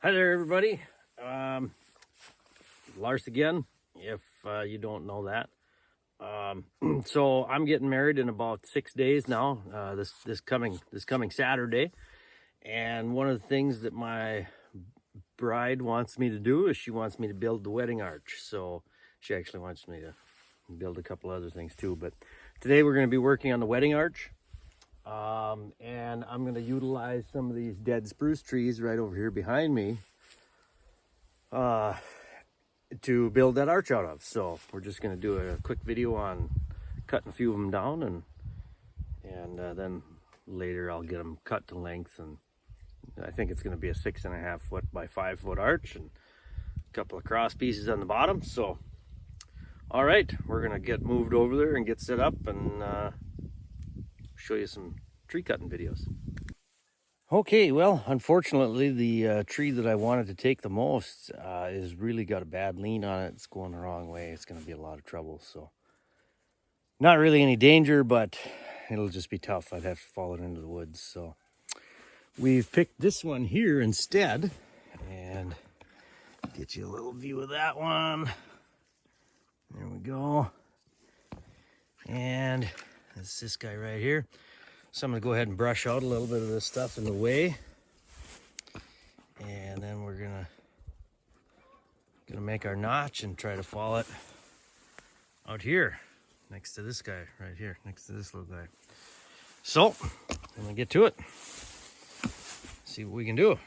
Hi there, everybody. Lars again, if you don't know that. So I'm getting married in about 6 days now, this coming Saturday. And one of the things that my bride wants me to do is she wants me to build the wedding arch. So she actually wants me to build a couple other things too. But today we're going to be working on the wedding arch. And I'm going to utilize some of these dead spruce trees right over here behind me to build that arch out of. So we're just going to do a quick video on cutting a few of them down, and then later I'll get them cut to length. And I think it's going to be a 6.5 foot by 5 foot arch and a couple of cross pieces on the bottom. So all right, we're going to get moved over there and get set up and show you some tree cutting videos. Okay, well, unfortunately, the tree that I wanted to take the most is really got a bad lean on it. It's going the wrong way. It's going to be a lot of trouble. So not really any danger, but it'll just be tough. I'd have to fall it into the woods. So we've picked this one here instead, and get you a little view of that one. There we go. And it's this guy right here. So I'm going to go ahead and brush out a little bit of this stuff in the way. And then we're going to make our notch and try to fall it out here next to this guy right here, next to this little guy. So I'm going to get to it. See what we can do.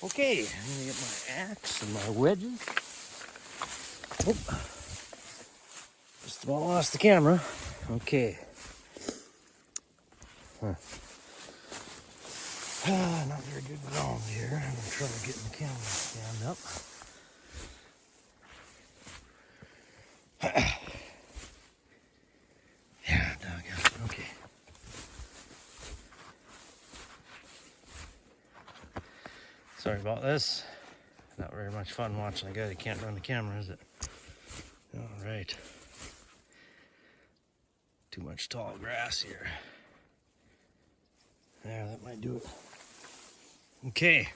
Okay, I'm gonna get my axe and my wedges. Oh, just about lost the camera. Okay. Not very good ground here. I'm having trouble getting the camera to stand up. Yeah, doggone. Okay. Sorry about this. Not very much fun watching a guy that can't run the camera, is it? All right. Too much tall grass here. There, that might do it. Okay.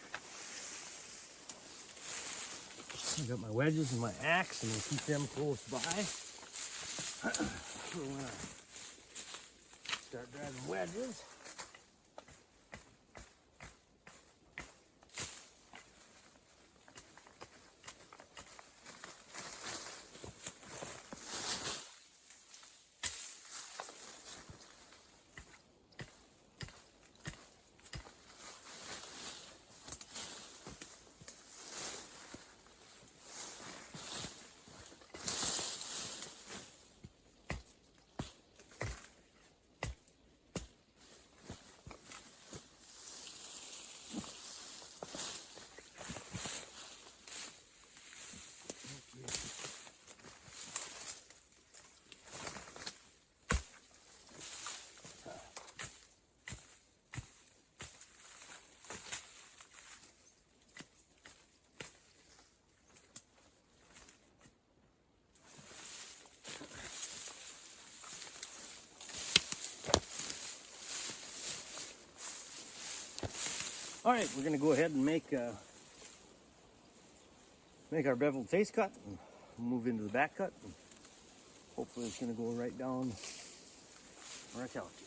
I got my wedges and my axe, and we'll keep them close by. We're gonna start driving wedges. All right, we're gonna go ahead and make our beveled face cut and move into the back cut. And hopefully it's gonna go right down where I tell it to.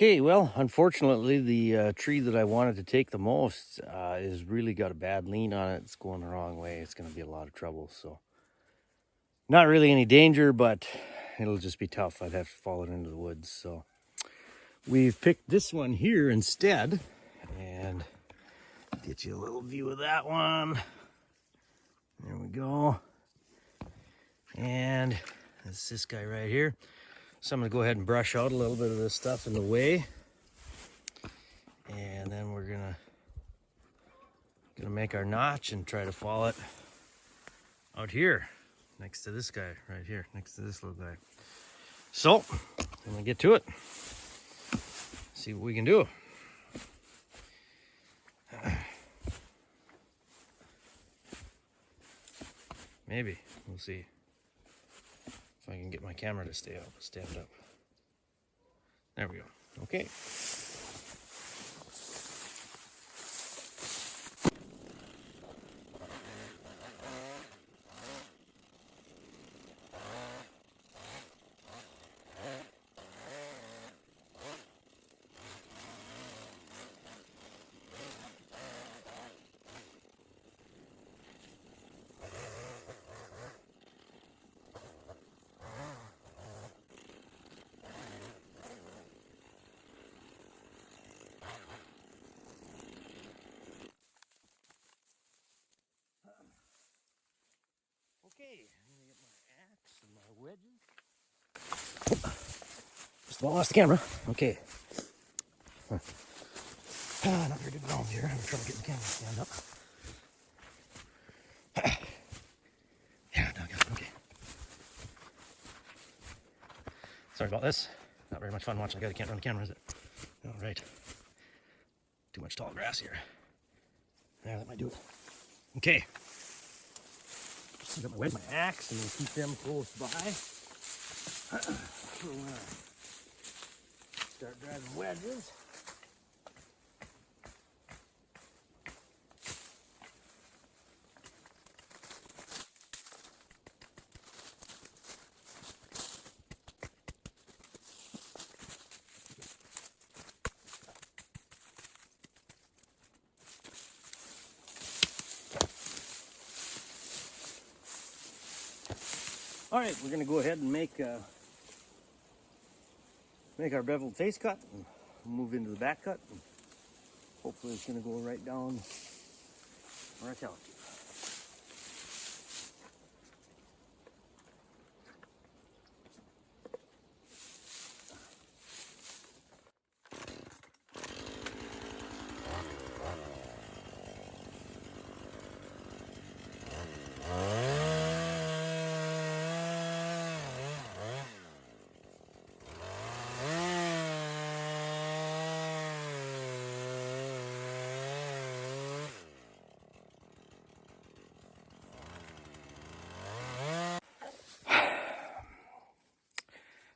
Okay, well, unfortunately, the tree that I wanted to take the most is really got a bad lean on it. It's going the wrong way. It's going to be a lot of trouble. So, not really any danger, but it'll just be tough. I'd have to follow it into the woods. So, we've picked this one here instead, and get you a little view of that one. There we go. And that's this guy right here. So I'm gonna go ahead and brush out a little bit of this stuff in the way. And then we're gonna make our notch and try to follow it out here next to this guy right here, next to this little guy. So I'm gonna get to it, see what we can do. Maybe we'll see if I can get my camera to stand up. There we go. Okay. Okay, I'm gonna get my axe and my wedges. Just about lost the camera. Okay. Not very good ground here. I'm gonna try to get the camera to stand up. Yeah, doggone. Okay. Sorry about this. Not very much fun watching a guy that can't run the camera, is it? All right. Too much tall grass here. Yeah, that might do it. Okay. I got my wedge, my axe, and keep them close by. So we're gonna start driving wedges. All right, we're gonna go ahead and make our beveled face cut and move into the back cut. And hopefully it's gonna go right down where I tell it to.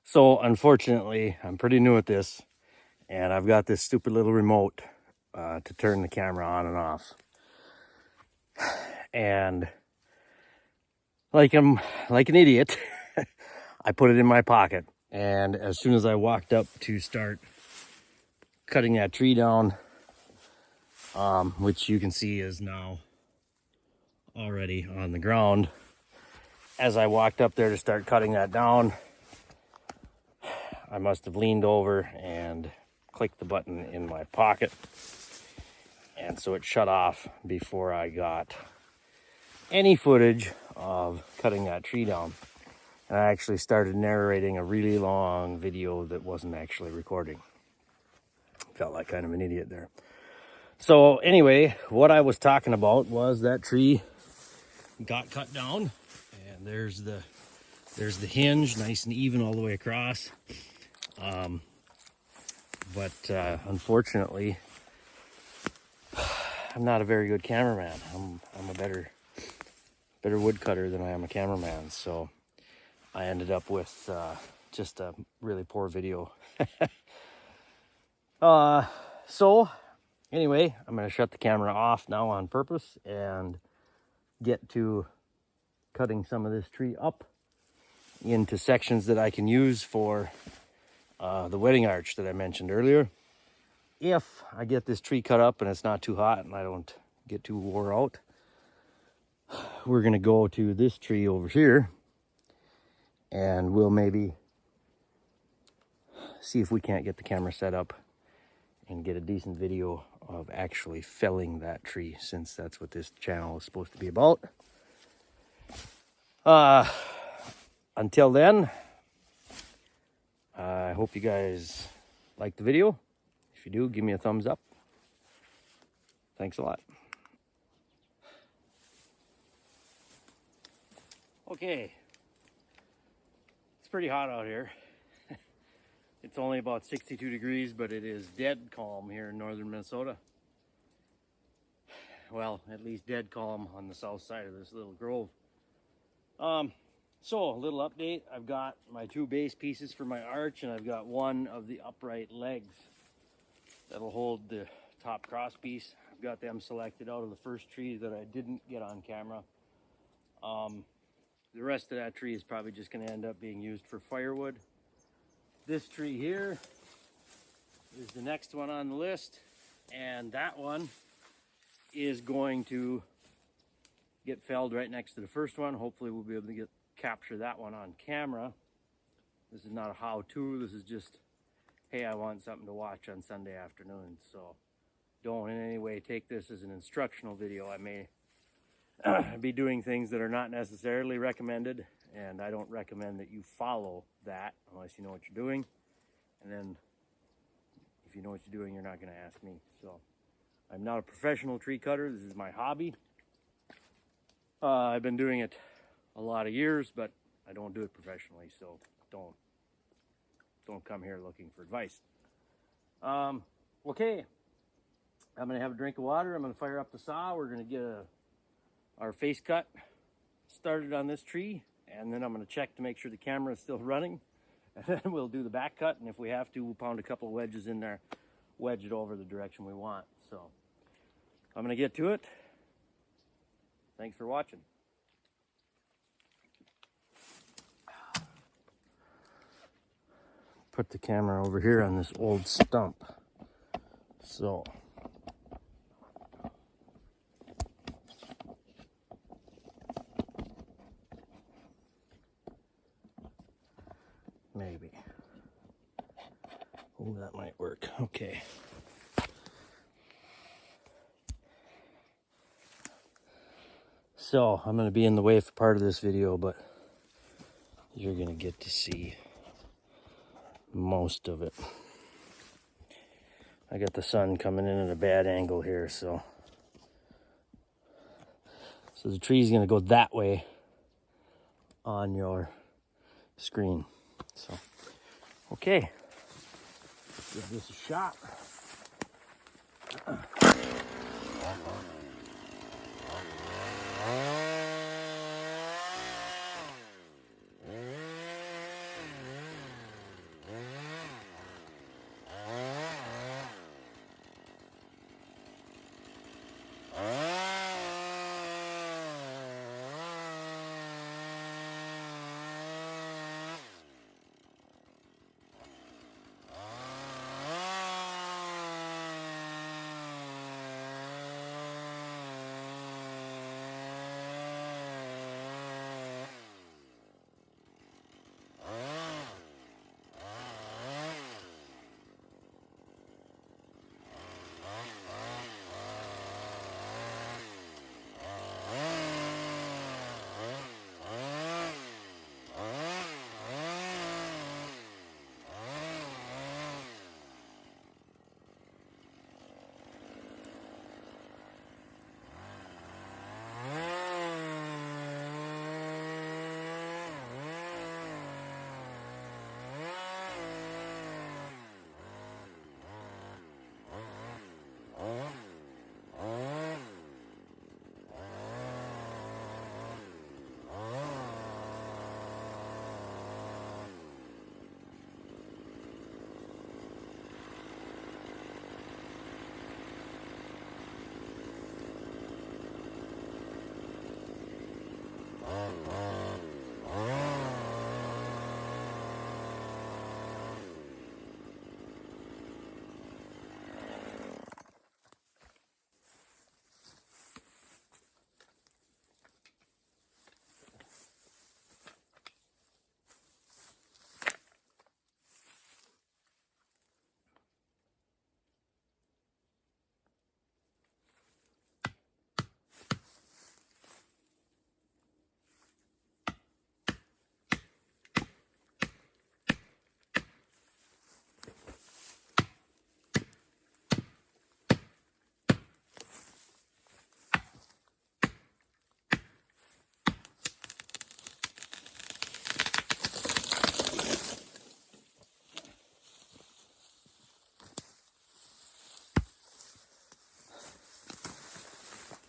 So unfortunately, I'm pretty new at this, and I've got this stupid little remote to turn the camera on and off. And like an idiot, I put it in my pocket. And as soon as I walked up to start cutting that tree down, which you can see is now already on the ground, as I walked up there to start cutting that down, I must have leaned over and clicked the button in my pocket. And so it shut off before I got any footage of cutting that tree down. And I actually started narrating a really long video that wasn't actually recording. Felt like kind of an idiot there. So anyway, what I was talking about was that tree got cut down, and there's the hinge, nice and even all the way across. But unfortunately, I'm not a very good cameraman. I'm a better woodcutter than I am a cameraman. So I ended up with just a really poor video. So anyway, I'm gonna shut the camera off now on purpose and get to cutting some of this tree up into sections that I can use for the wedding arch that I mentioned earlier. If I get this tree cut up and it's not too hot and I don't get too wore out, we're gonna go to this tree over here and we'll maybe see if we can't get the camera set up and get a decent video of actually felling that tree, since that's what this channel is supposed to be about. Until then, I hope you guys like the video. If you do, give me a thumbs up. Thanks a lot. Okay, it's pretty hot out here. It's only about 62 degrees, but it is dead calm here in northern Minnesota. Well, at least dead calm on the south side of this little grove. So a little update. I've got my 2 base pieces for my arch, and I've got one of the upright legs that'll hold the top cross piece. I've got them selected out of the first tree that I didn't get on camera. The rest of that tree is probably just going to end up being used for firewood. This tree here is the next one on the list, and that one is going to get felled right next to the first one. Hopefully we'll be able to capture that one on camera. This is not a how-to, this is just, hey, I want something to watch on Sunday afternoon. So don't in any way take this as an instructional video. I may be doing things that are not necessarily recommended, and I don't recommend that you follow that unless you know what you're doing. And then if you know what you're doing, you're not going to ask me. So I'm not a professional tree cutter. This is my hobby. I've been doing it a lot of years, but I don't do it professionally, so don't come here looking for advice. Okay, I'm going to have a drink of water. I'm going to fire up the saw. We're going to get our face cut started on this tree, and then I'm going to check to make sure the camera is still running, and then we'll do the back cut, and if we have to, we'll pound a couple of wedges in there, wedge it over the direction we want. So I'm going to get to it. Thanks for watching. Put the camera over here on this old stump. So maybe. Oh, that might work. Okay. So I'm going to be in the way for part of this video, but you're going to get to see most of it. I got the sun coming in at a bad angle here, so the tree's going to go that way on your screen. So, okay, give this a shot.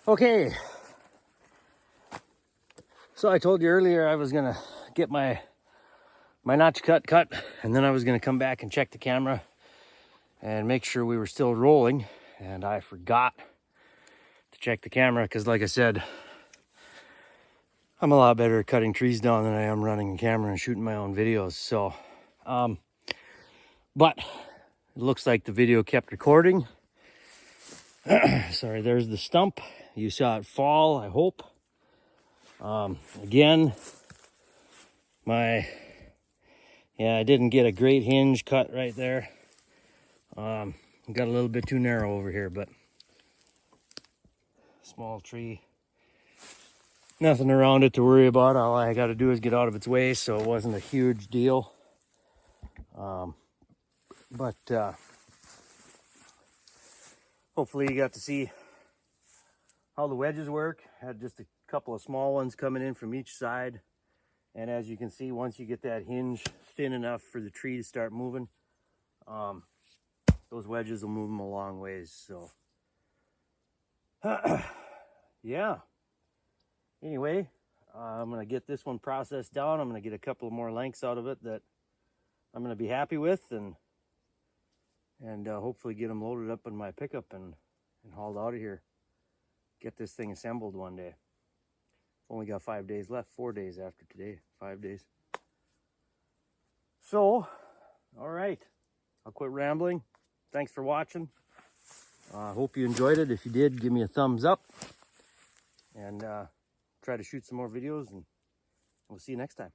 Okay, so I told you earlier I was gonna get my notch cut, and then I was gonna come back and check the camera and make sure we were still rolling, and I forgot to check the camera because, like I said, I'm a lot better at cutting trees down than I am running a camera and shooting my own videos. So, but it looks like the video kept recording. Sorry, there's the stump. You saw it fall, I hope. Again, I didn't get a great hinge cut right there. Got a little bit too narrow over here, but small tree. Nothing around it to worry about. All I got to do is get out of its way, so it wasn't a huge deal. But hopefully you got to see how the wedges work. Had just a couple of small ones coming in from each side. And as you can see, once you get that hinge thin enough for the tree to start moving, those wedges will move them a long ways. So, yeah. Anyway, I'm going to get this one processed down. I'm going to get a couple more lengths out of it that I'm going to be happy with, and hopefully get them loaded up in my pickup and hauled out of here. Get this thing assembled one day. Only got 5 days left, 4 days after today, 5 days. So, all right, I'll quit rambling. Thanks for watching. Hope you enjoyed it. If you did, give me a thumbs up, and try to shoot some more videos, and we'll see you next time.